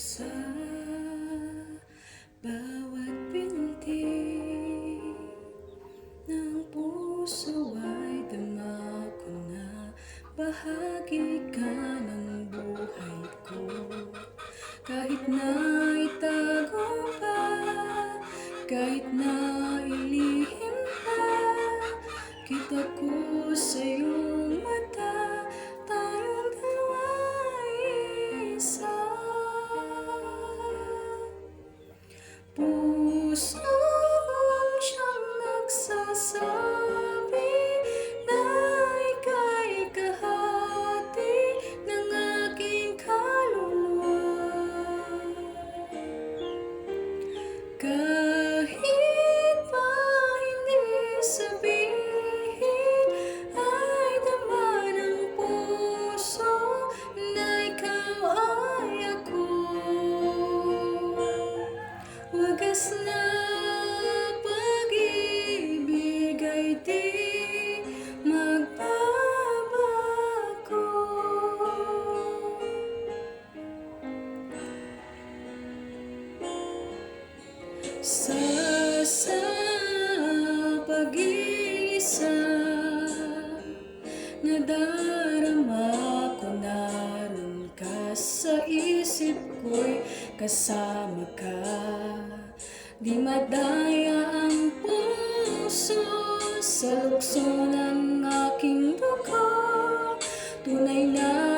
Sa bawat binti ng puso ay dama ko na bahagi ka ng buhay ko. Kahit na itago pa, kahit na ilihim pa, kita ko sa iyong mata, tayong dalawa isa. Pusong siyang nagsasabi na ika'y kahati ng aking kaluluwa. Kahit pa hindi sabihin, ay dama ng puso na ikaw ay ako. Wagas na pag-ibig ay di magbabago. Sa pag-iisa, nadarama ko naroon ka sa isip ko'y kasama ka. Di madaya ang puso sa lukso ng aking dugo, tunay na